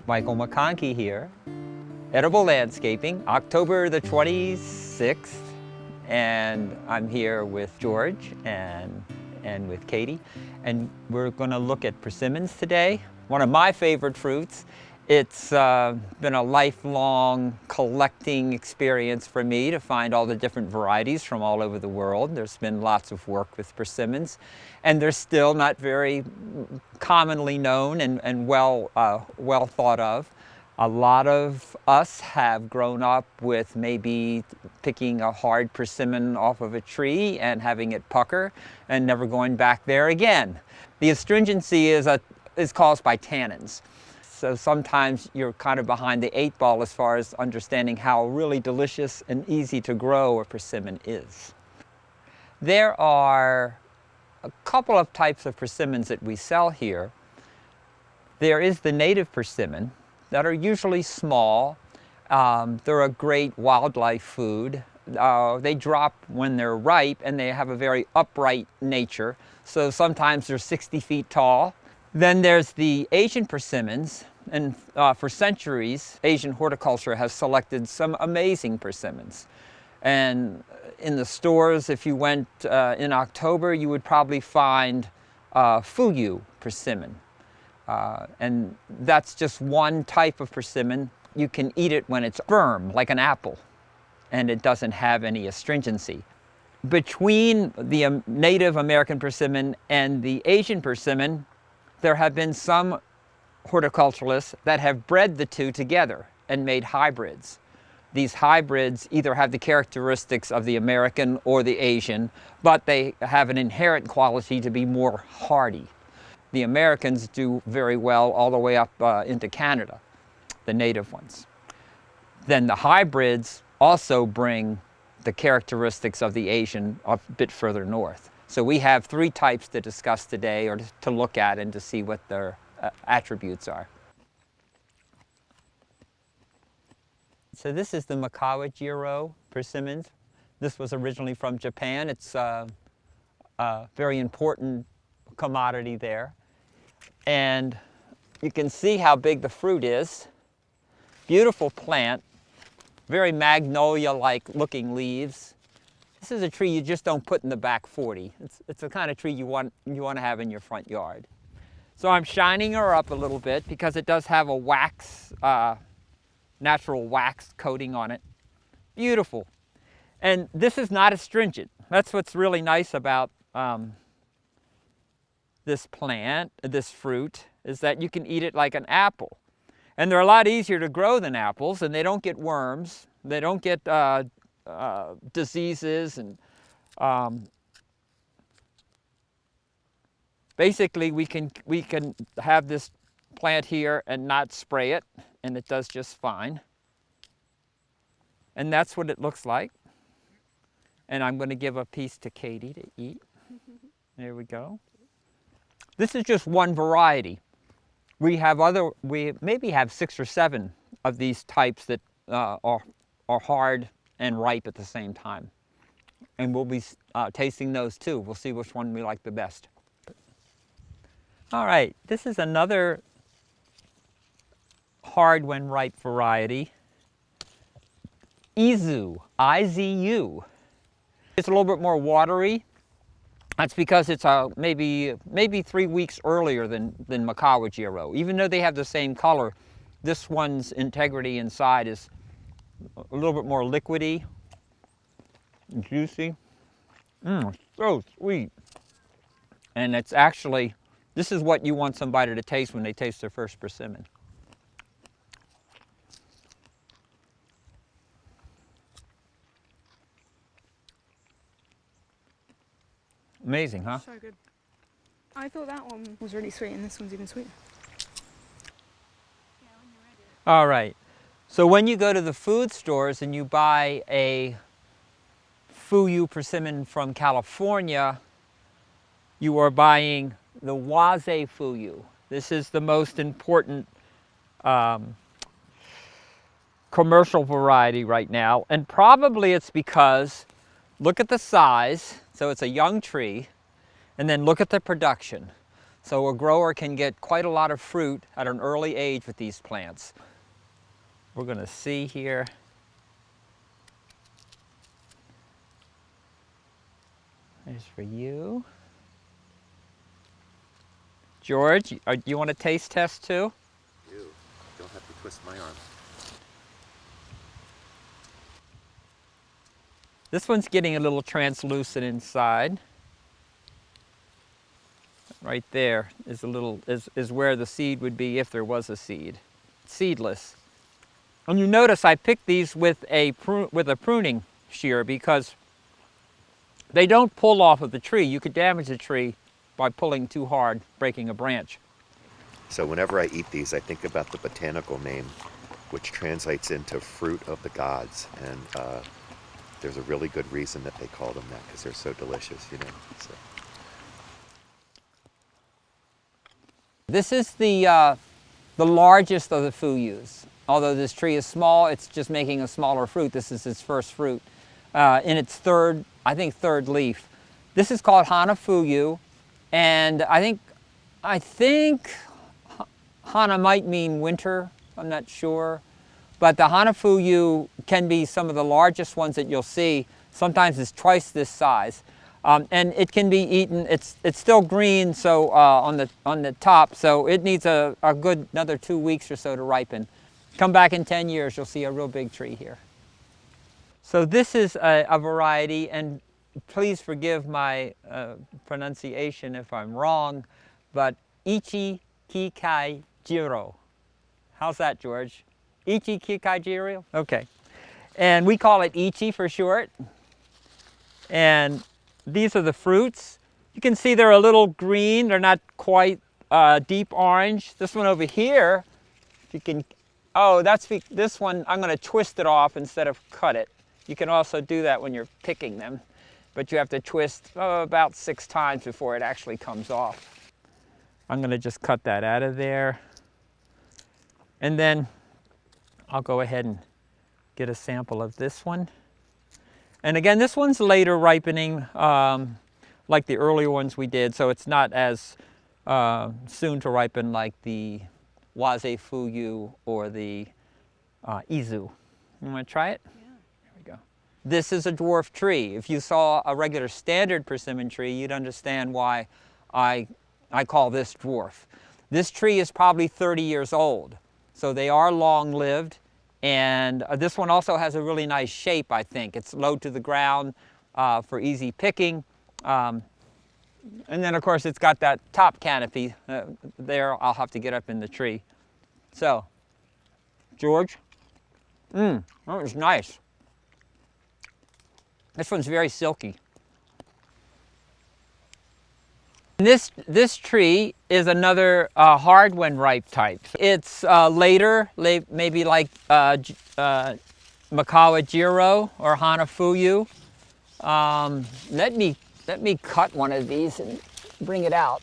Michael McConkey here, Edible Landscaping, October the 26th, and I'm here with George and with Katie, and we're going to look at persimmons today, one of my favorite fruits. It's been a lifelong collecting experience for me to find all the different varieties from all over the world. There's been lots of work with persimmons, and they're still not very commonly known and well thought of. A lot of us have grown up with maybe picking a hard persimmon off of a tree and having it pucker and never going back there again. The astringency is caused by tannins. So sometimes you're kind of behind the 8 ball as far as understanding how really delicious and easy to grow a persimmon is. There are a couple of types of persimmons that we sell here. There is the native persimmon that are usually small. They're a great wildlife food. They drop when they're ripe and they have a very upright nature. So sometimes they're 60 feet tall. Then there's the Asian persimmons, and for centuries, Asian horticulture has selected some amazing persimmons. And in the stores, if you went in October, you would probably find Fuyu persimmon. And that's just one type of persimmon. You can eat it when it's firm, like an apple, and it doesn't have any astringency. Between the native American persimmon and the Asian persimmon, there have been some horticulturalists that have bred the two together and made hybrids. These hybrids either have the characteristics of the American or the Asian, but they have an inherent quality to be more hardy. The Americans do very well all the way up into Canada, the native ones. Then the hybrids also bring the characteristics of the Asian a bit further north. So we have 3 types to discuss today, or to look at and to see what their attributes are. So this is the Makawajiro persimmon. This was originally from Japan. It's a very important commodity there. And you can see how big the fruit is. Beautiful plant, very magnolia-like looking leaves. This is a tree you just don't put in the back 40. It's the kind of tree you want to have in your front yard. So I'm shining her up a little bit because it does have a wax, natural wax coating on it. Beautiful. And this is not astringent. That's what's really nice about this plant, this fruit, is that you can eat it like an apple. And they're a lot easier to grow than apples, and they don't get worms. They don't get diseases, and basically we can have this plant here and not spray it, and it does just fine. And that's what it looks like. And I'm going to give a piece to Katie to eat. There we go. This is just one variety. We maybe have 6 or 7 of these types that are hard and ripe at the same time. And we'll be tasting those too. We'll see which one we like the best. All right, this is another hard when ripe variety. Izu, I-Z-U. It's a little bit more watery. That's because it's maybe 3 weeks earlier than Makawajiro. Even though they have the same color, this one's integrity inside is a little bit more liquidy and juicy. So sweet. And it's actually, this is what you want somebody to taste when they taste their first persimmon. Amazing, huh? So good. I thought that one was really sweet, and this one's even sweeter. Yeah, when you're ready. All right. So when you go to the food stores and you buy a Fuyu persimmon from California, you are buying the Wase Fuyu. This is the most important commercial variety right now, and probably it's because, look at the size, so it's a young tree, and then look at the production. So a grower can get quite a lot of fruit at an early age with these plants. We're going to see here. There's for you. George, do you want a taste test too? Ew, don't have to twist my arm. This one's getting a little translucent inside. Right there is a little is where the seed would be if there was a seed. Seedless. And you notice I picked these with a pruning shear because they don't pull off of the tree. You could damage the tree by pulling too hard, breaking a branch. So whenever I eat these, I think about the botanical name, which translates into fruit of the gods. And there's a really good reason that they call them that, because they're so delicious, you know. So. This is the largest of the fuyus. Although this tree is small, it's just making a smaller fruit. This is its first fruit in its third leaf. This is called Hana fuyu, and I think Hana might mean winter. I'm not sure, but the Hana fuyu can be some of the largest ones that you'll see. Sometimes it's twice this size, and it can be eaten. It's still green, so on the top, so it needs a good another 2 weeks or so to ripen. Come back in 10 years, you'll see a real big tree here. So this is a variety, and please forgive my pronunciation if I'm wrong, but Ichi Kikai Jiro. How's that, George? Ichi Kikai Jiro? Okay. And we call it Ichi for short. And these are the fruits. You can see they're a little green. They're not quite deep orange. This one over here, if you can, oh, this one, I'm going to twist it off instead of cut it. You can also do that when you're picking them, but you have to twist about 6 times before it actually comes off. I'm going to just cut that out of there. And then I'll go ahead and get a sample of this one. And again, this one's later ripening, like the earlier ones we did, so it's not as soon to ripen like the Waze Fuyu or the Izu. You want to try it? Yeah. Here we go. This is a dwarf tree. If you saw a regular standard persimmon tree, you'd understand why I call this dwarf. This tree is probably 30 years old, so they are long-lived. And this one also has a really nice shape, I think. It's low to the ground for easy picking. And then, of course, it's got that top canopy. There, I'll have to get up in the tree. So, George, that was nice. This one's very silky. This tree is another hard when ripe type. It's later, maybe like Makawa Jiro or Hana Fuyu. Let me cut one of these and bring it out.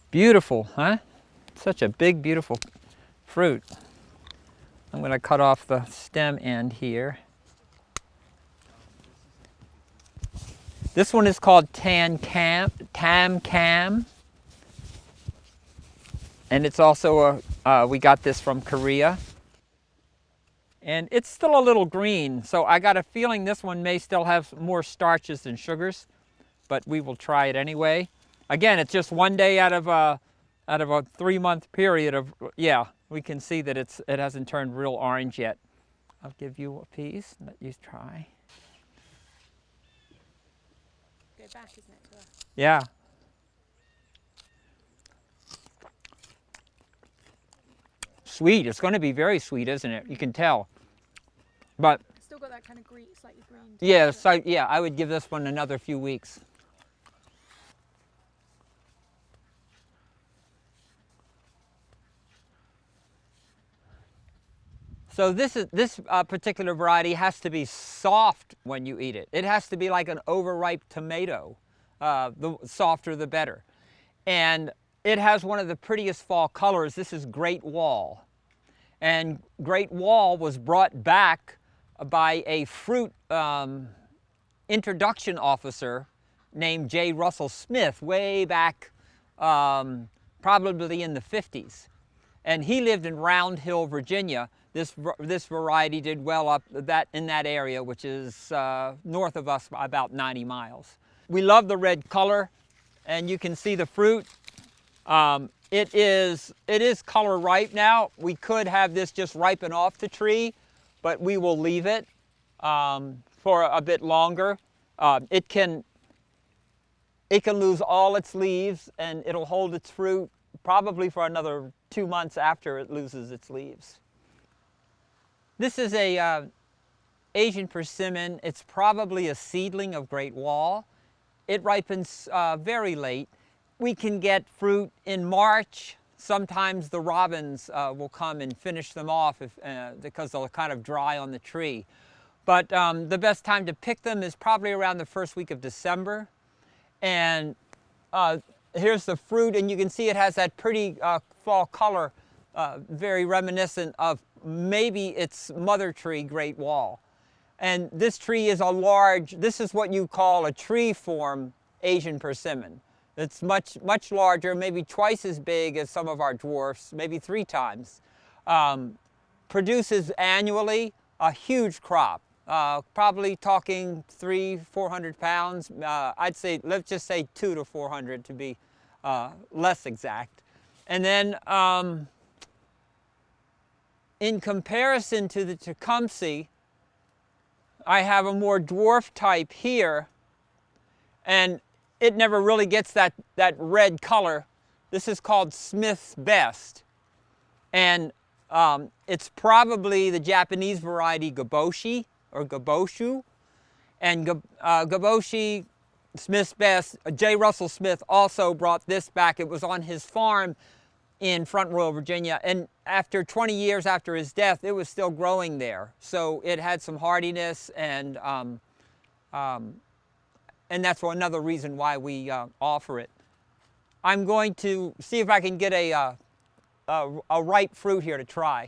Beautiful, huh? Such a big, beautiful fruit. I'm going to cut off the stem end here. This one is called Tam Cam. And it's also we got this from Korea. And it's still a little green, so I got a feeling this one may still have more starches than sugars, but we will try it anyway. Again, it's just one day out of a 3-month period of, yeah, we can see that it hasn't turned real orange yet. I'll give you a piece and let you try. Go back, isn't it? To Yeah. Sweet. It's going to be very sweet, isn't it? You can tell. But it's still got that kind of green, slightly green. yeah, so yeah, I would give this one another few weeks. So this particular variety has to be soft when you eat it. It has to be like an overripe tomato. The softer, the better. And it has one of the prettiest fall colors. This is Great Wall. And Great Wall was brought back by a fruit introduction officer named J. Russell Smith way back probably in the 50s. And he lived in Round Hill, Virginia. This variety did well up in that area, which is north of us by about 90 miles. We love the red color, and you can see the fruit. It is color ripe now. We could have this just ripen off the tree, but we will leave it for a bit longer. It can lose all its leaves, and it'll hold its fruit probably for another 2 months after it loses its leaves. This is a Asian persimmon. It's probably a seedling of Great Wall. It ripens very late. We can get fruit in March. Sometimes the robins will come and finish them off because they'll kind of dry on the tree. But the best time to pick them is probably around the first week of December. And here's the fruit, and you can see it has that pretty fall color, very reminiscent of maybe its mother tree, Great Wall. And this tree is this is what you call a tree form Asian persimmon. It's much larger, maybe twice as big as some of our dwarfs, maybe 3 times. Produces annually a huge crop, probably talking 300-400 pounds. I'd say, let's just say 200 to 400 to be less exact. And then in comparison to the Tecumseh, I have a more dwarf type here, and it never really gets that red color. This is called Smith's Best. And it's probably the Japanese variety Gaboshi or Gaboshu. And Gaboshi, Smith's Best, J. Russell Smith also brought this back. It was on his farm in Front Royal, Virginia. And after 20 years after his death, it was still growing there. So it had some hardiness, and that's another reason why we offer it. I'm going to see if I can get a ripe fruit here to try.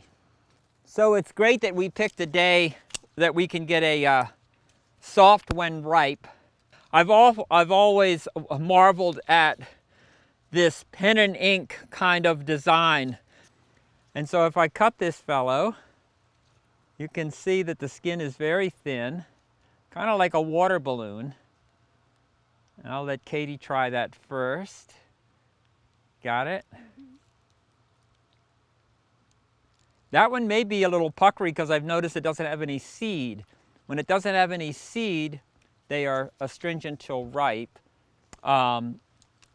So it's great that we picked a day that we can get a soft when ripe. I've always marveled at this pen and ink kind of design. And so if I cut this fellow, you can see that the skin is very thin, kind of like a water balloon. And I'll let Katie try that first. Got it? That one may be a little puckery because I've noticed it doesn't have any seed. When it doesn't have any seed, they are astringent till ripe.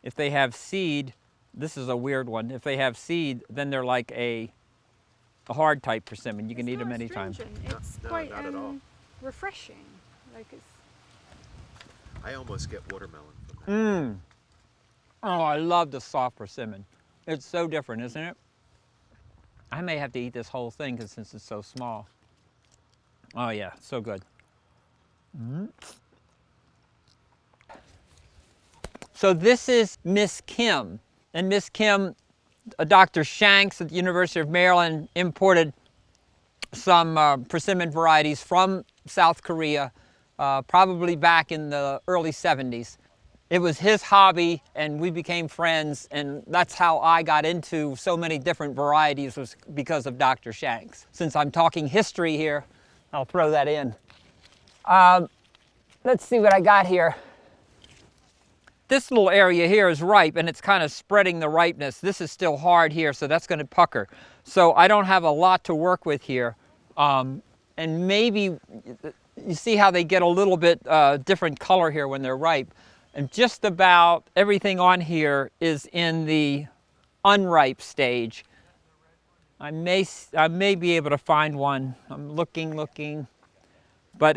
If they have seed, this is a weird one. If they have seed, then they're like a hard type persimmon. You can eat them anytime. It's quite refreshing. Like it's. I almost get watermelon from that. Oh, I love the soft persimmon. It's so different, isn't it? I may have to eat this whole thing since it's so small. Oh yeah, so good. So this is Miss Kim. And Miss Kim, Dr. Shanks at the University of Maryland imported some persimmon varieties from South Korea, probably back in the early 70s. It was his hobby, and we became friends, and that's how I got into so many different varieties, was because of Dr. Shanks. Since I'm talking history here, I'll throw that in. Let's see what I got here. This little area here is ripe, and it's kind of spreading the ripeness. This is still hard here, so that's going to pucker. So I don't have a lot to work with here. And maybe, you see how they get a little bit different color here when they're ripe. And just about everything on here is in the unripe stage. I may be able to find one. I'm looking, but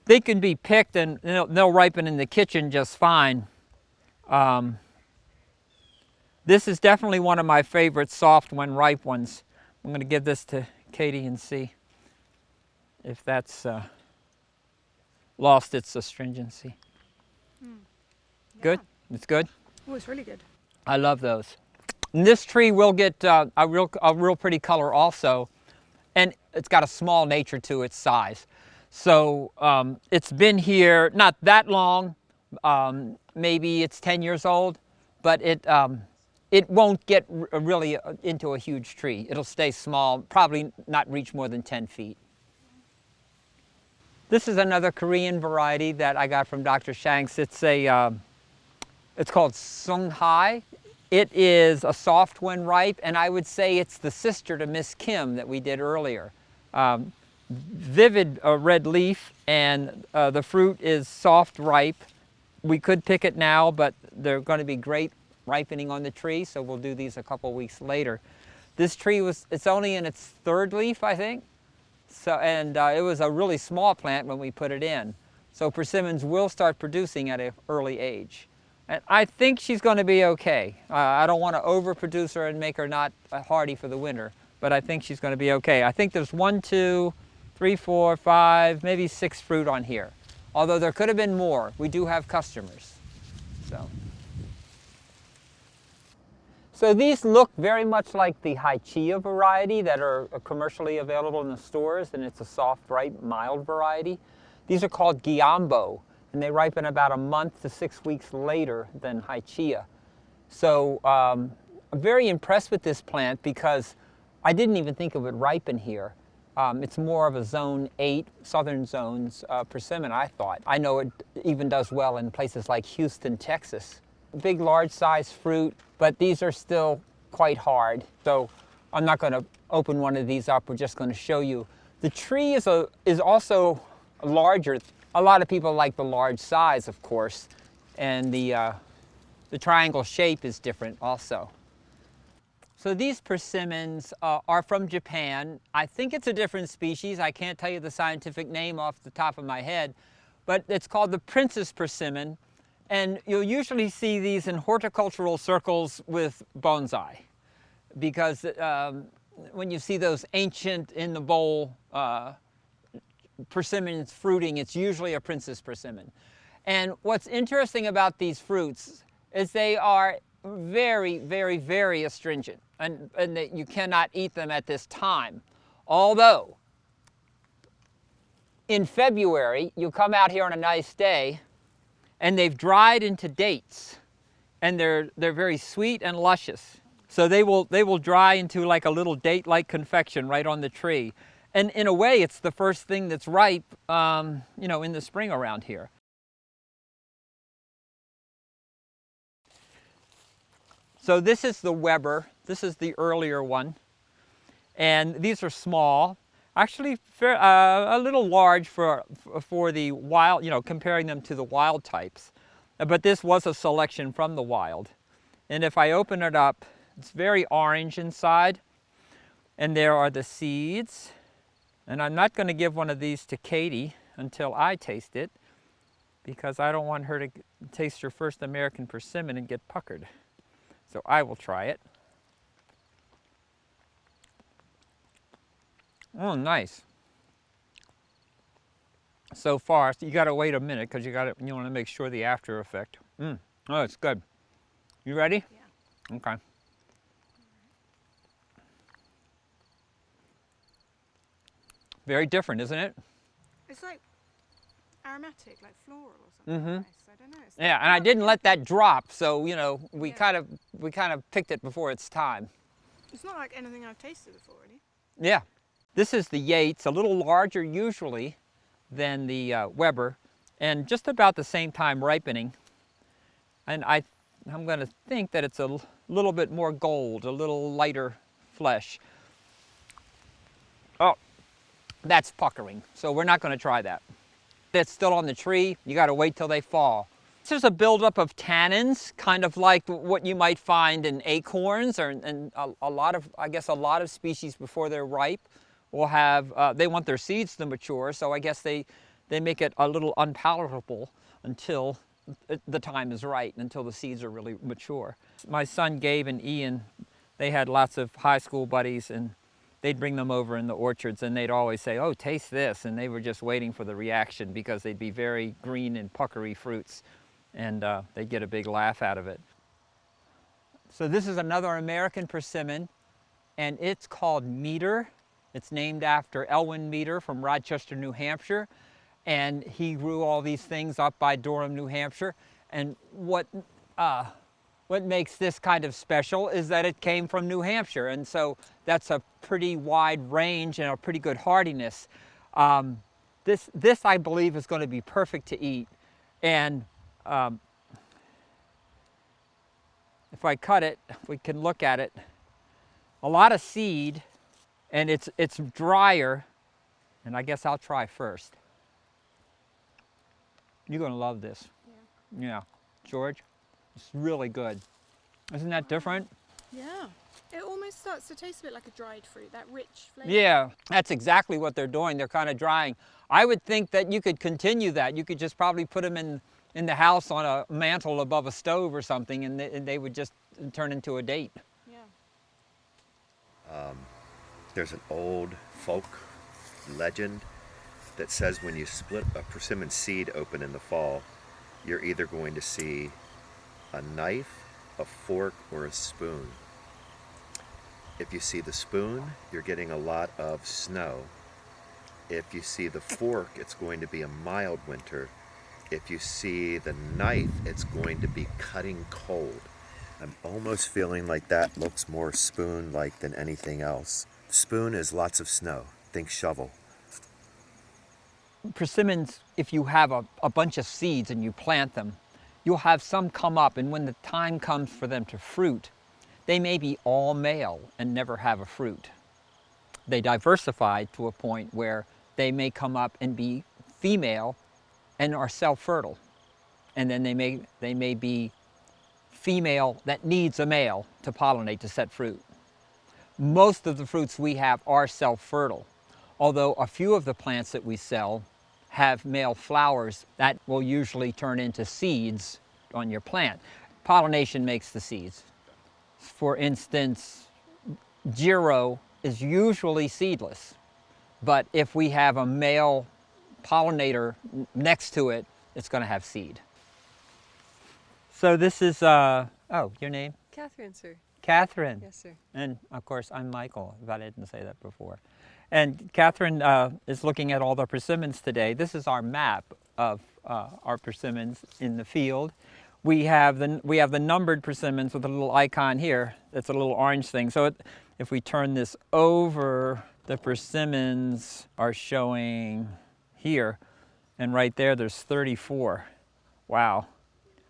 they can be picked and they'll ripen in the kitchen just fine. This is definitely one of my favorite soft when ripe ones. I'm going to give this to Katie and see if that's lost its astringency. Yeah. Good? It's good? Oh, it's really good. I love those. And this tree will get a real pretty color also, and it's got a small nature to its size. So it's been here not that long, maybe it's 10 years old, but it won't get really into a huge tree. It'll stay small, probably not reach more than 10 feet. This is another Korean variety that I got from Dr. Shanks. It's called Sunghai. It is a soft when ripe, and I would say it's the sister to Miss Kim that we did earlier. Vivid red leaf, and the fruit is soft ripe. We could pick it now, but they're going to be great ripening on the tree, so we'll do these a couple weeks later. This tree it's only in its third leaf, I think. So, and it was a really small plant when we put it in. So persimmons will start producing at an early age. And I think she's going to be okay. I don't want to overproduce her and make her not hardy for the winter, but I think she's going to be okay. I think there's 1, 2, 3, 4, 5, maybe 6 fruit on here. Although there could have been more. We do have customers. So these look very much like the Haichia variety that are commercially available in the stores, and it's a soft, ripe, mild variety. These are called Giambo, and they ripen about a month to 6 weeks later than Haichia. So I'm very impressed with this plant because I didn't even think it would ripen here. It's more of a zone 8, southern zones persimmon, I thought. I know it even does well in places like Houston, Texas. Big, large size fruit, but these are still quite hard. So I'm not going to open one of these up. We're just going to show you. The tree is also larger. A lot of people like the large size, of course, and the triangle shape is different also. So these persimmons are from Japan. I think it's a different species. I can't tell you the scientific name off the top of my head, but it's called the princess persimmon. And you'll usually see these in horticultural circles with bonsai, because when you see those ancient in the bowl persimmons fruiting, it's usually a princess persimmon. And what's interesting about these fruits is they are very, very, very astringent, and that you cannot eat them at this time. Although, in February, you come out here on a nice day, and they've dried into dates, and they're very sweet and luscious. So they will dry into like a little date-like confection right on the tree. And in a way, it's the first thing that's ripe, you know, in the spring around here. So this is the Weber. This is the earlier one, and these are small. Actually, a little large for the wild, you know, comparing them to the wild types. But this was a selection from the wild. And if I open it up, it's very orange inside. And there are the seeds. And I'm not going to give one of these to Katie until I taste it, because I don't want her to taste her first American persimmon and get puckered. So I will try it. Oh, nice. So far, you got to wait a minute because you want to make sure the after effect. Oh, it's good. You ready? Yeah. Okay. Very different, isn't it? It's like aromatic, like floral or something. Nice. I don't know. Yeah, and I didn't let that drop, so you know we kind of picked it before its time. It's not like anything I've tasted before, really. Yeah. This is the Yates, a little larger usually than the Weber, and just about the same time ripening. And I'm going to think that it's a little bit more gold, a little lighter flesh. Oh, that's puckering, so we're not going to try that. It's still on the tree. You got to wait till they fall. There's a buildup of tannins, kind of like what you might find in acorns, and a lot of species before they're ripe will have, they want their seeds to mature, so I guess they make it a little unpalatable until the time is right, until the seeds are really mature. My son Gabe and Ian, they had lots of high school buddies, and they'd bring them over in the orchards, and they'd always say, "Oh, taste this," and they were just waiting for the reaction because they'd be very green and puckery fruits, and they'd get a big laugh out of it. So this is another American persimmon, and it's called Meter. It's named after Elwin Meter from Rochester, New Hampshire. And he grew all these things up by Durham, New Hampshire. And what makes this kind of special is that it came from New Hampshire. And so that's a pretty wide range and a pretty good hardiness. This I believe is going to be perfect to eat. And if I cut it, we can look at it. A lot of seed, and it's drier. And I guess I'll try first. You're going to love this. Yeah. George, it's really good. Isn't that different? Yeah. It almost starts to taste a bit like a dried fruit, that rich flavor. Yeah, that's exactly what they're doing. They're kind of drying. I would think that you could continue that. You could just probably put them in the house on a mantle above a stove or something, and they would just turn into a date. Yeah. There's an old folk legend that says when you split a persimmon seed open in the fall, you're either going to see a knife, a fork, or a spoon. If you see the spoon, you're getting a lot of snow. If you see the fork, it's going to be a mild winter. If you see the knife, it's going to be cutting cold. I'm almost feeling like that looks more spoon-like than anything else. Spoon is lots of snow. Think shovel. Persimmons, if you have a bunch of seeds and you plant them, you'll have some come up, and when the time comes for them to fruit, they may be all male and never have a fruit. They diversify to a point where they may come up and be female and are self-fertile. And then they may be female that needs a male to pollinate, to set fruit. Most of the fruits we have are self-fertile, although a few of the plants that we sell have male flowers that will usually turn into seeds on your plant. Pollination makes the seeds. For instance, Giro is usually seedless, but if we have a male pollinator next to it, it's going to have seed. So this is, oh, your name? Catherine, sir. Catherine. Yes, sir. And of course, I'm Michael, if I didn't say that before. And Catherine is looking at all the persimmons today. This is our map of our persimmons in the field. We have the numbered persimmons with a little icon here. That's a little orange thing. So if we turn this over, the persimmons are showing here. And right there, there's 34. Wow.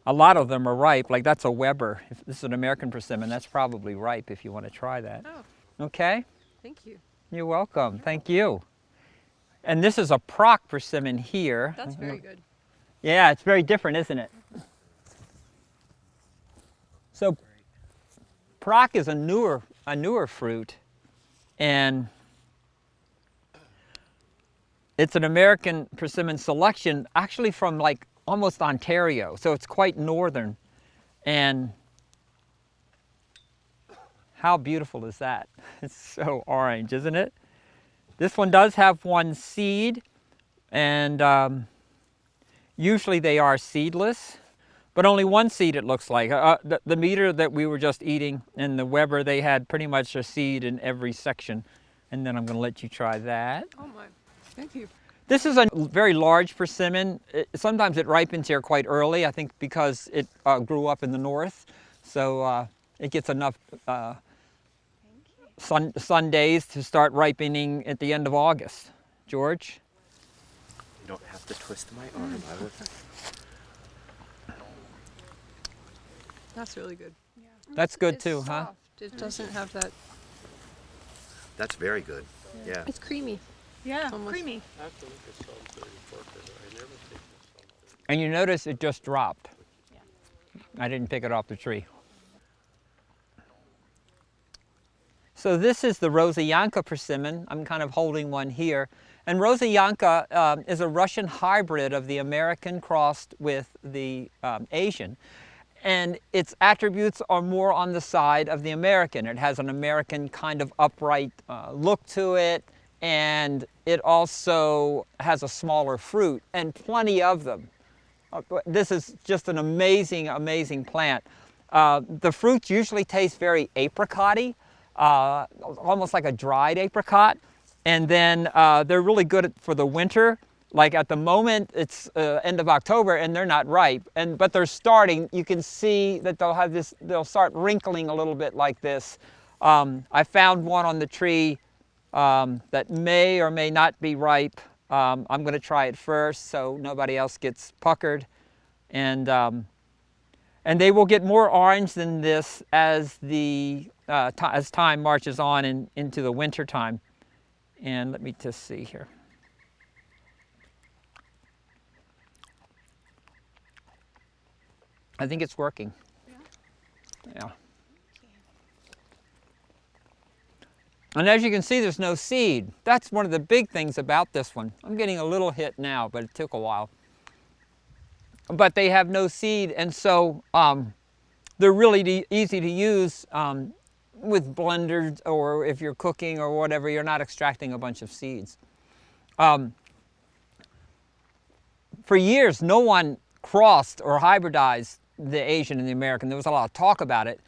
A lot of them are ripe. Like that's a Weber. If this is an American persimmon, that's probably ripe if you want to try that. Oh. Okay? Thank you. You're welcome. Thank you. And this is a Proc persimmon here. That's very good. Yeah, it's very different, isn't it? So Proc is a newer fruit, and it's an American persimmon selection, actually from like almost Ontario. So it's quite northern. And how beautiful is that? It's so orange, isn't it? This one does have one seed, and usually they are seedless, but only one seed it looks like. The Meter that we were just eating and the Weber, they had pretty much a seed in every section. And then I'm going to let you try that. Oh my, thank you. This is a very large persimmon. Sometimes it ripens here quite early, I think because it grew up in the north. So it gets enough sun days to start ripening at the end of August. George? You don't have to twist my arm. I will. That's really good. Yeah. That's good It's too, huh? soft. It doesn't have that. That's very good. Yeah. It's creamy. Yeah, Almost. creamy. And you notice it just dropped. Yeah. I didn't pick it off the tree. So this is the Rosayanka persimmon. I'm kind of holding one here. And Rosayanka is a Russian hybrid of the American crossed with the Asian. And its attributes are more on the side of the American. It has an American kind of upright look to it, and it also has a smaller fruit, and plenty of them. This is just an amazing, amazing plant. The fruits usually taste very apricot-y, almost like a dried apricot. And then they're really good for the winter. Like at the moment, it's end of October and they're not ripe, but they're starting. You can see that they'll have this, they'll start wrinkling a little bit like this. I found one on the tree that may or may not be ripe. I'm going to try it first so nobody else gets puckered. And they will get more orange than this as as time marches on into the winter time. And let me just see here. I think it's working. Yeah. And as you can see, there's no seed. That's one of the big things about this one. I'm getting a little hit now, but it took a while. But they have no seed, and so they're really easy to use with blenders, or if you're cooking or whatever, you're not extracting a bunch of seeds. For years, no one crossed or hybridized the Asian and the American. There was a lot of talk about it.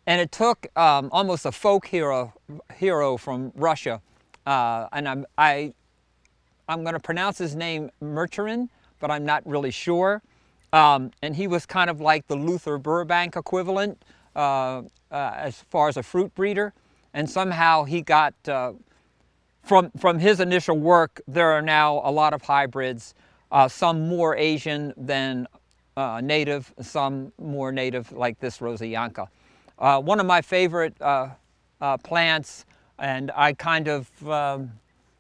And it took almost a folk hero from Russia. And I'm going to pronounce his name Mercherin, but I'm not really sure. And he was kind of like the Luther Burbank equivalent as far as a fruit breeder. And somehow he got, from his initial work, there are now a lot of hybrids, some more Asian than native, some more native like this Rosianka. One of my favorite plants, and I kind of,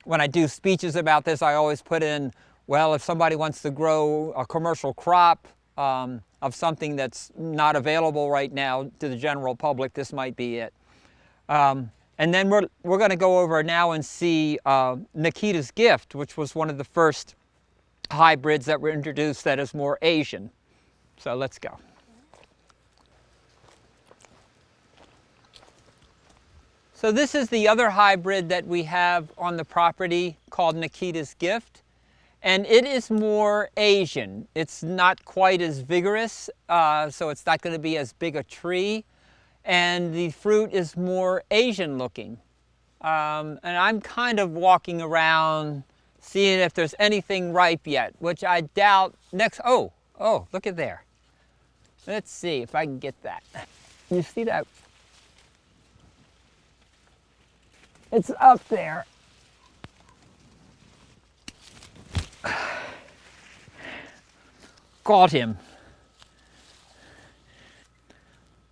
when I do speeches about this, I always put in, well, if somebody wants to grow a commercial crop of something that's not available right now to the general public, this might be it. And then we're going to go over now and see Nikita's Gift, which was one of the first hybrids that were introduced that is more Asian. So let's go. So this is the other hybrid that we have on the property called Nikita's Gift. And it is more Asian. It's not quite as vigorous, so it's not going to be as big a tree. And the fruit is more Asian looking. And I'm kind of walking around seeing if there's anything ripe yet, which I doubt. Oh, look at there. Let's see if I can get that. You see that? It's up there. Got him.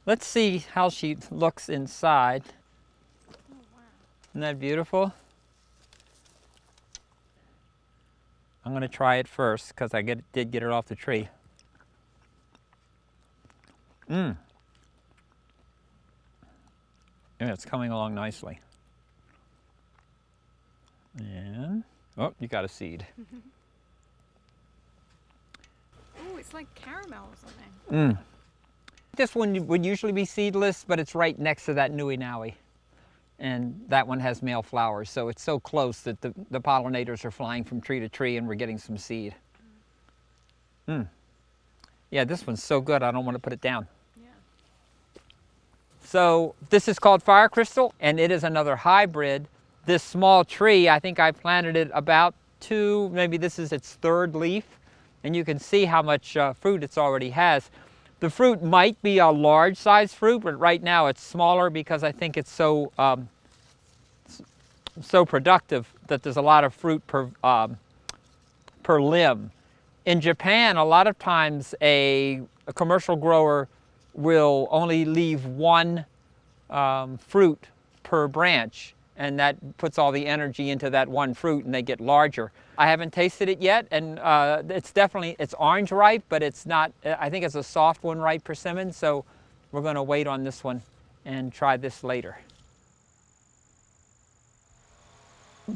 Let's see how she looks inside. Oh, wow. Isn't that beautiful? I'm going to try it first because I did get it off the tree. Yeah, it's coming along nicely. And, oh, you got a seed. Oh, it's like caramel or something. This one would usually be seedless, but it's right next to that Nui Naui. And that one has male flowers, so it's so close that the pollinators are flying from tree to tree and we're getting some seed. Yeah, this one's so good, I don't want to put it down. Yeah. So this is called Fire Crystal, and it is another hybrid. This small tree, I think I planted it about maybe this is its third leaf, and you can see how much fruit it already has. The fruit might be a large size fruit, but right now it's smaller because I think it's so productive that there's a lot of fruit per limb. In Japan, a lot of times a commercial grower will only leave one fruit per branch, and that puts all the energy into that one fruit and they get larger. I haven't tasted it yet, and it's orange ripe, but it's not, I think it's a soft one ripe persimmon, so we're going to wait on this one and try this later.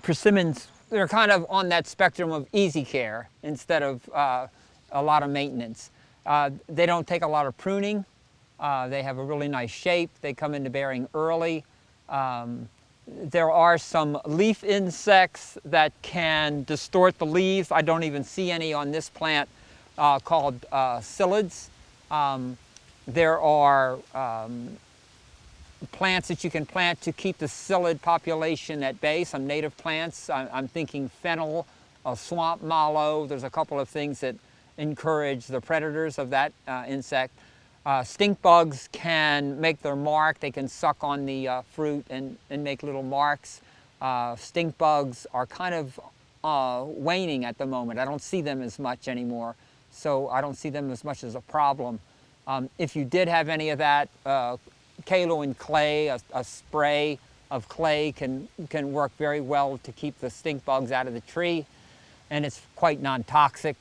Persimmons, they're kind of on that spectrum of easy care instead of a lot of maintenance. They don't take a lot of pruning. They have a really nice shape. They come into bearing early. There are some leaf insects that can distort the leaves. I don't even see any on this plant called psyllids. there are plants that you can plant to keep the psyllid population at bay, some native plants. I'm thinking fennel, swamp mallow. There's a couple of things that encourage the predators of that insect. Stink bugs can make their mark. They can suck on the fruit and make little marks. Stink bugs are kind of waning at the moment. I don't see them as much anymore, so I don't see them as much as a problem. If you did have any of that, kaolin clay, a spray of clay can work very well to keep the stink bugs out of the tree, and it's quite non-toxic.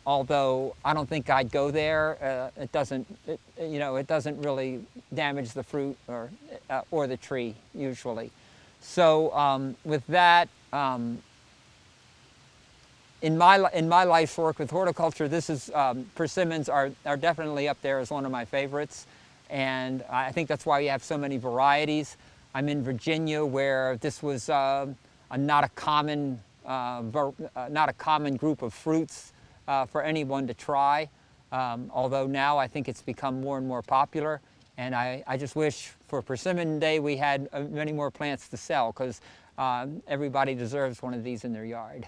Although I don't think I'd go there. It doesn't really damage the fruit or the tree usually. So with that, in my life's work with horticulture, this is persimmons are definitely up there as one of my favorites, and I think that's why you have so many varieties. I'm in Virginia, where this was not a common group of fruits for anyone to try. Although now I think it's become more and more popular, and I just wish for Persimmon Day we had many more plants to sell, because everybody deserves one of these in their yard.